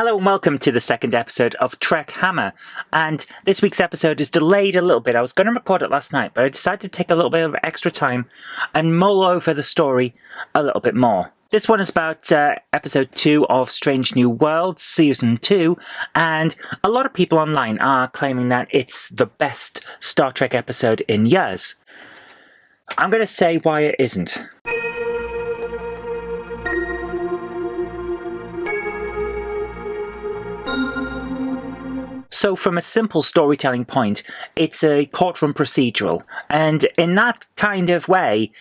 Hello and welcome to the second episode of TrekHammer, and this week's episode is delayed a little bit. I was going to record it last night, but I decided to take a little bit of extra time and mull over the story a little bit more. This one is about episode 2 of Strange New Worlds, season 2, and a lot of people online are claiming that it's the best Star Trek episode in years. I'm going to say why it isn't. So from a simple storytelling point, it's a courtroom procedural, and in that kind of way,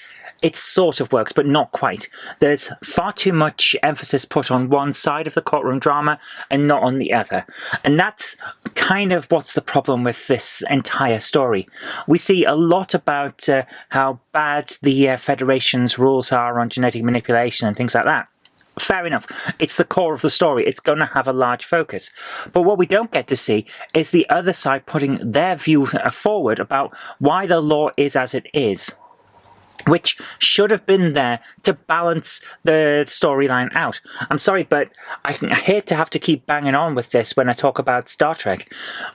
it sort of works, but not quite. There's far too much emphasis put on one side of the courtroom drama and not on the other. And that's kind of what's the problem with this entire story. We see a lot about how bad the Federation's rules are on genetic manipulation and things like that. Fair enough, it's the core of the story, it's going to have a large focus. But what we don't get to see is the other side putting their view forward about why the law is as it is, which should have been there to balance the storyline out. I'm sorry, but I hate to have to keep banging on with this when I talk about Star Trek.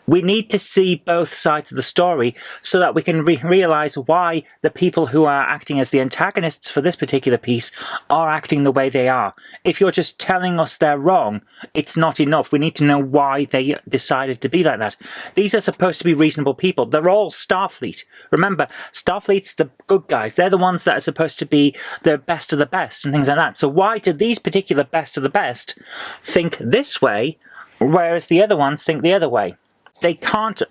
We need to see both sides of the story so that we can realise why the people who are acting as the antagonists for this particular piece are acting the way they are. If you're just telling us they're wrong, it's not enough. We need to know why they decided to be like that. These are supposed to be reasonable people. They're all Starfleet. Remember, Starfleet's the good guys. They're the ones that are supposed to be the best of the best and things like that. So why do these particular best of the best think this way, whereas the other ones think the other way? They can't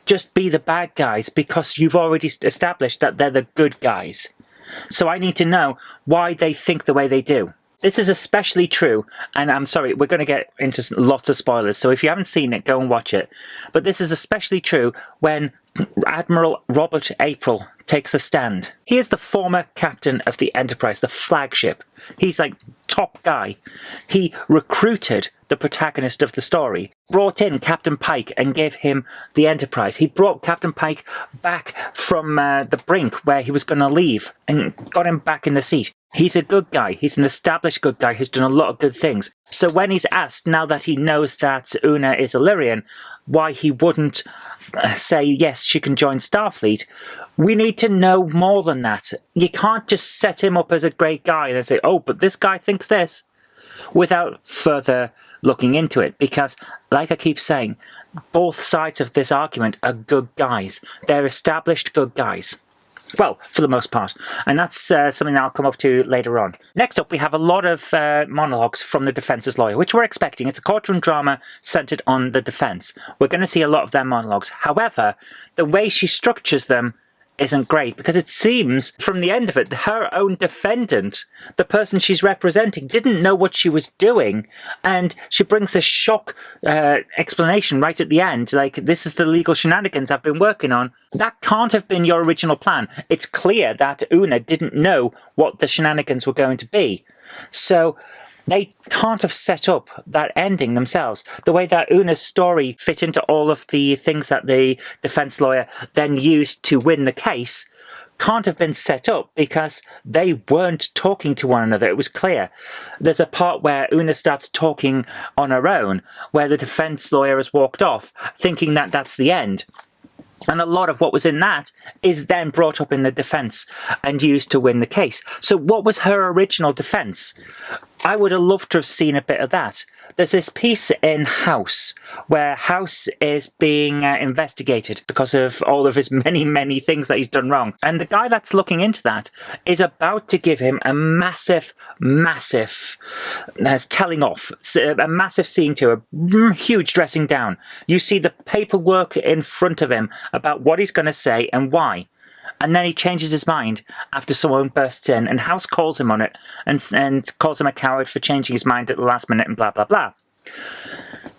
just be the bad guys because you've already established that they're the good guys. So I need to know why they think the way they do. This is especially true, and I'm sorry, we're going to get into lots of spoilers, so if you haven't seen it, go and watch it. But this is especially true when Admiral Robert April takes the stand. He is the former captain of the Enterprise, the flagship. He's like top guy. He recruited the protagonist of the story, brought in Captain Pike and gave him the Enterprise. He brought Captain Pike back from the brink where he was going to leave and got him back in the seat. He's a good guy. He's an established good guy who's done a lot of good things. So when he's asked, now that he knows that Una is Illyrian, why he wouldn't say, yes, she can join Starfleet, we need to know more than that. You can't just set him up as a great guy and then say, oh, but this guy thinks this, without further looking into it. Because, like I keep saying, both sides of this argument are good guys. They're established good guys. Well, for the most part. And that's something I'll come up to later on. Next up, we have a lot of monologues from the defence's lawyer, which we're expecting. It's a courtroom drama centered on the defense. We're going to see a lot of their monologues. However, the way she structures them isn't great, because it seems, from the end of it, her own defendant, the person she's representing, didn't know what she was doing, and she brings this shock explanation right at the end, like, this is the legal shenanigans I've been working on. That can't have been your original plan. It's clear that Una didn't know what the shenanigans were going to be. So they can't have set up that ending themselves. The way that Una's story fit into all of the things that the defense lawyer then used to win the case can't have been set up because they weren't talking to one another. It was clear. There's a part where Una starts talking on her own, where the defense lawyer has walked off, thinking that that's the end. And a lot of what was in that is then brought up in the defense and used to win the case. So what was her original defense? I would have loved to have seen a bit of that. There's this piece in House where House is being investigated because of all of his many, many things that he's done wrong. And the guy that's looking into that is about to give him a massive telling off, a massive scene to a huge dressing down. You see the paperwork in front of him about what he's going to say and why. And then he changes his mind after someone bursts in, and House calls him on it and calls him a coward for changing his mind at the last minute and blah, blah, blah.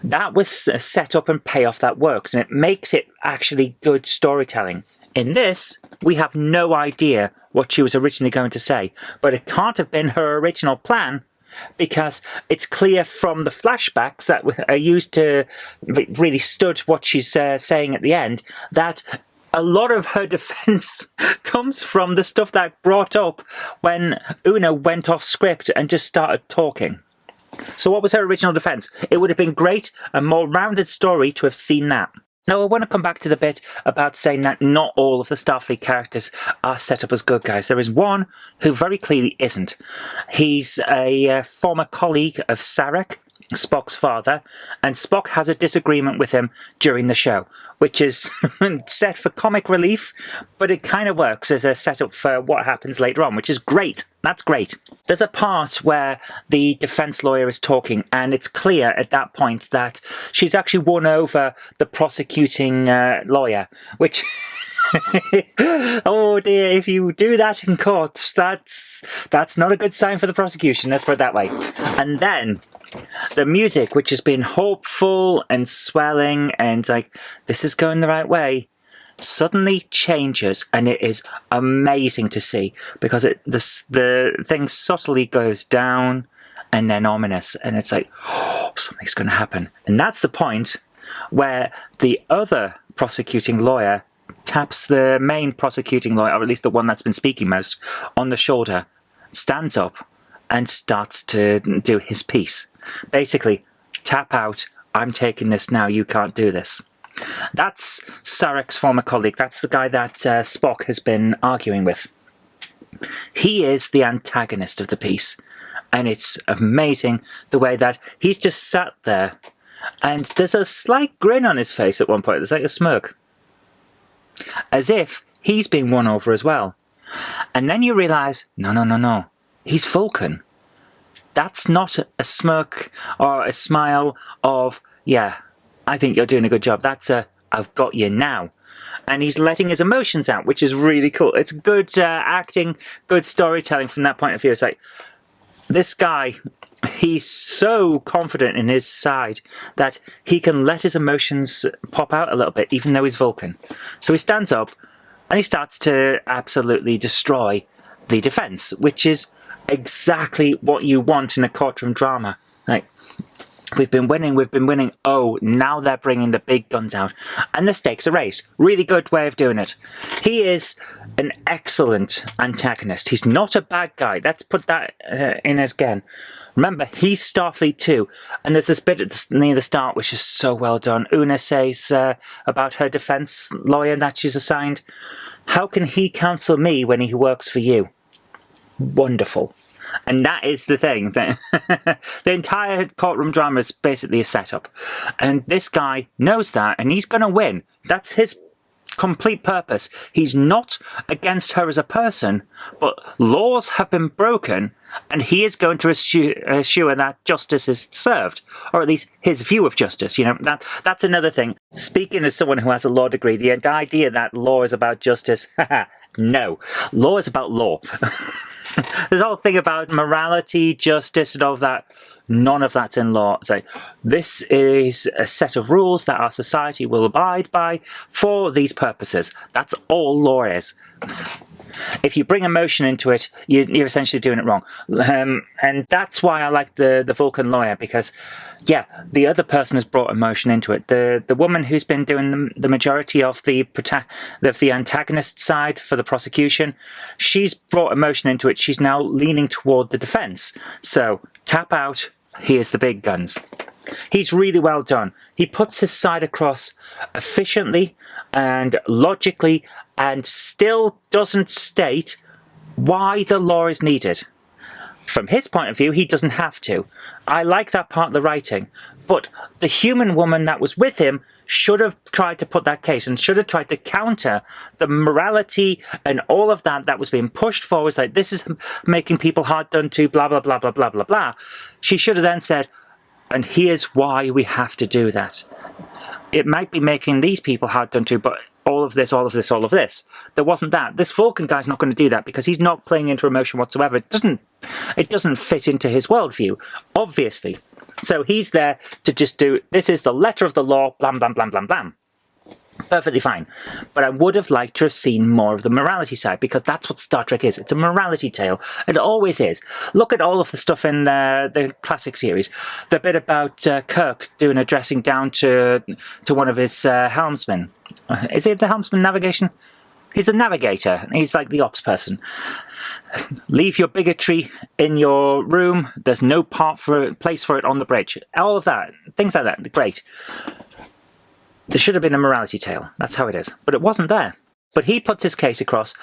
That was a setup and payoff that works, and it makes it actually good storytelling. In this, we have no idea what she was originally going to say, but it can't have been her original plan, because it's clear from the flashbacks that are used to really stud what she's saying at the end, that a lot of her defense comes from the stuff that brought up when Una went off script and just started talking. So what was her original defense? It would have been great, a more rounded story to have seen that. Now, I want to come back to the bit about saying that not all of the Starfleet characters are set up as good guys. There is one who very clearly isn't. He's a former colleague of Sarek, Spock's father, and Spock has a disagreement with him during the show, which is set for comic relief, but it kind of works as a setup for what happens later on, which is great. That's great. There's a part where the defense lawyer is talking, and it's clear at that point that she's actually won over the prosecuting lawyer, which... oh dear, if you do that in court, that's not a good sign for the prosecution, let's put it that way. And then the music, which has been hopeful and swelling and like, this is going the right way, suddenly changes, and it is amazing to see, because the thing subtly goes down and then ominous, and it's like, oh, something's going to happen. And that's the point where the other prosecuting lawyer taps the main prosecuting lawyer, or at least the one that's been speaking most, on the shoulder, stands up and starts to do his piece. Basically, tap out, I'm taking this now, you can't do this. That's Sarek's former colleague. That's the guy that Spock has been arguing with. He is the antagonist of the piece, and it's amazing the way that he's just sat there, and there's a slight grin on his face at one point. There's like a smirk, as if he's been won over as well. And then you realise, no, he's Vulcan. That's not a smirk or a smile of, yeah, I think you're doing a good job. That's a, I've got you now. And he's letting his emotions out, which is really cool. It's good acting, good storytelling from that point of view. It's like, this guy, he's so confident in his side that he can let his emotions pop out a little bit, even though he's Vulcan. So he stands up and he starts to absolutely destroy the defense, which is exactly what you want in a courtroom drama. Like, we've been winning. Oh, now they're bringing the big guns out. And the stakes are raised. Really good way of doing it. He is an excellent antagonist. He's not a bad guy. Let's put that in again. Remember, he's Starfleet too. And there's this bit near the start which is so well done. Una says about her defense lawyer that she's assigned, how can he counsel me when he works for you? Wonderful. And that is the thing. The entire courtroom drama is basically a setup. And this guy knows that, and he's going to win. That's his complete purpose. He's not against her as a person, but laws have been broken, and he is going to assure that justice is served, or at least his view of justice. You know, that's another thing. Speaking as someone who has a law degree, the idea that law is about justice, no. Law is about law. There's a whole thing about morality, justice, and all of that. None of that's in law. It's like, this is a set of rules that our society will abide by for these purposes. That's all law is. If you bring emotion into it, you're essentially doing it wrong. And that's why I like the Vulcan lawyer, because, yeah, the other person has brought emotion into it. The woman who's been doing the majority of the antagonist side for the prosecution, she's brought emotion into it. She's now leaning toward the defense. So, tap out, here's the big guns. He's really well done. He puts his side across efficiently and logically, and still doesn't state why the law is needed. From his point of view, he doesn't have to. I like that part of the writing, but the human woman that was with him should have tried to put that case and should have tried to counter the morality and all of that was being pushed forward. Like, this is making people hard done to, blah, blah, blah, blah, blah, blah, blah. She should have then said, and here's why we have to do that. It might be making these people hard done to, but all of this. There wasn't that. This Vulcan guy's not going to do that because he's not playing into emotion whatsoever. It doesn't fit into his worldview, obviously. So he's there to just do, this is the letter of the law, blam, blam, blam, blam, blam. Perfectly fine. But I would have liked to have seen more of the morality side, because that's what Star Trek is. It's a morality tale. It always is. Look at all of the stuff in the classic series. The bit about Kirk doing a dressing down to one of his helmsmen. Is it the helmsman navigation? He's a navigator. He's like the ops person. Leave your bigotry in your room. There's no place for it on the bridge. All of that. Things like that. Great. There should have been a morality tale. That's how it is. But it wasn't there. But he puts his case across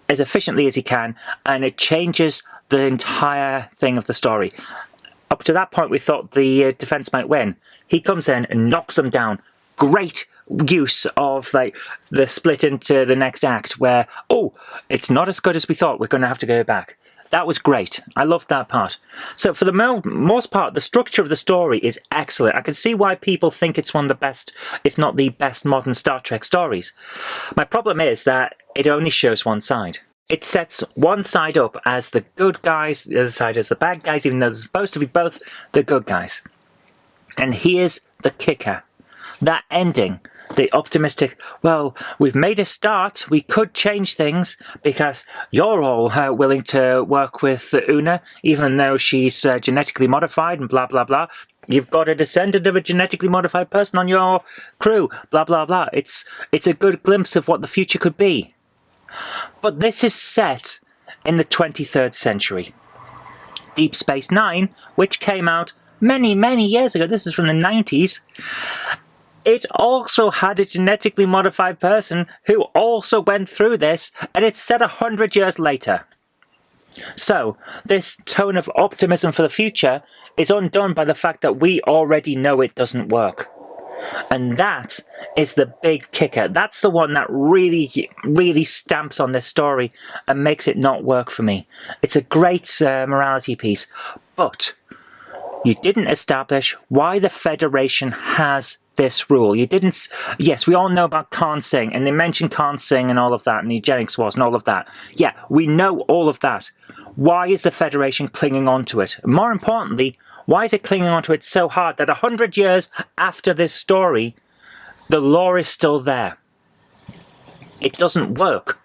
as efficiently as he can, and it changes the entire thing of the story. Up to that point, we thought the defense might win. He comes in and knocks them down. Great use of like the split into the next act where, oh, it's not as good as we thought, we're going to have to go back. That was great. I loved that part. So for the most part, the structure of the story is excellent. I can see why people think it's one of the best, if not the best modern Star Trek stories. My problem is that it only shows one side. It sets one side up as the good guys, the other side as the bad guys, even though they're supposed to be both the good guys. And here's the kicker. That ending, the optimistic, well, we've made a start, we could change things because you're all willing to work with Una, even though she's genetically modified and blah, blah, blah. You've got a descendant of a genetically modified person on your crew, blah, blah, blah. It's a good glimpse of what the future could be. But this is set in the 23rd century. Deep Space Nine, which came out many, many years ago, this is from the 90s, it also had a genetically modified person who also went through this, and it's set 100 years later. So, this tone of optimism for the future is undone by the fact that we already know it doesn't work. And that is the big kicker. That's the one that really, really stamps on this story and makes it not work for me. It's a great morality piece, but you didn't establish why the Federation has this rule. You didn't. Yes, we all know about Khan Singh, and they mentioned Khan Singh and all of that, and the eugenics wars and all of that. Yeah, we know all of that. Why is the Federation clinging on to it? More importantly, why is it clinging on to it so hard that 100 years after this story, the law is still there? It doesn't work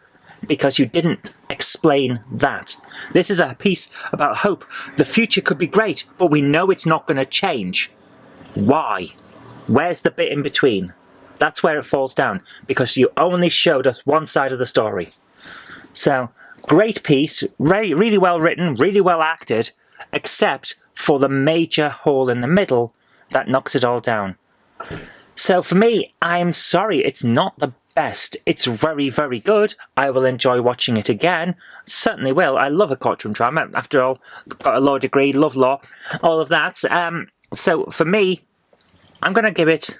because you didn't explain that. This is a piece about hope. The future could be great, but we know it's not going to change. Why? Where's the bit in between? That's where it falls down, because you only showed us one side of the story. So, great piece, really well written, really well acted, except for the major hole in the middle that knocks it all down. So for me, I'm sorry, it's not the best. It's very, very good. I will enjoy watching it again. Certainly will. I love a courtroom drama. After all, got a law degree, love law, all of that. So for me, I'm going to give it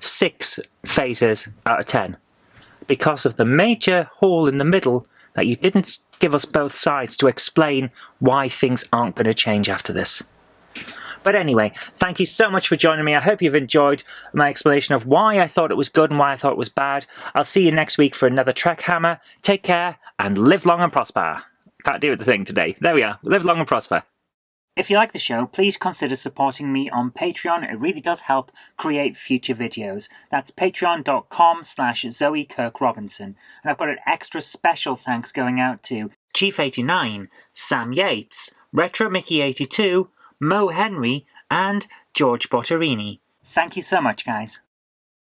6 phases out of 10. Because of the major hole in the middle that you didn't give us both sides to explain why things aren't going to change after this. But anyway, thank you so much for joining me. I hope you've enjoyed my explanation of why I thought it was good and why I thought it was bad. I'll see you next week for another TrekHammer. Take care and live long and prosper. Can't do the thing today. There we are. Live long and prosper. If you like the show, please consider supporting me on Patreon. It really does help create future videos. That's patreon.com/Zoe Kirk Robinson. And I've got an extra special thanks going out to Chief89, Sam Yates, Retro Mickey 82, Mo Henry, and George Botterini. Thank you so much, guys.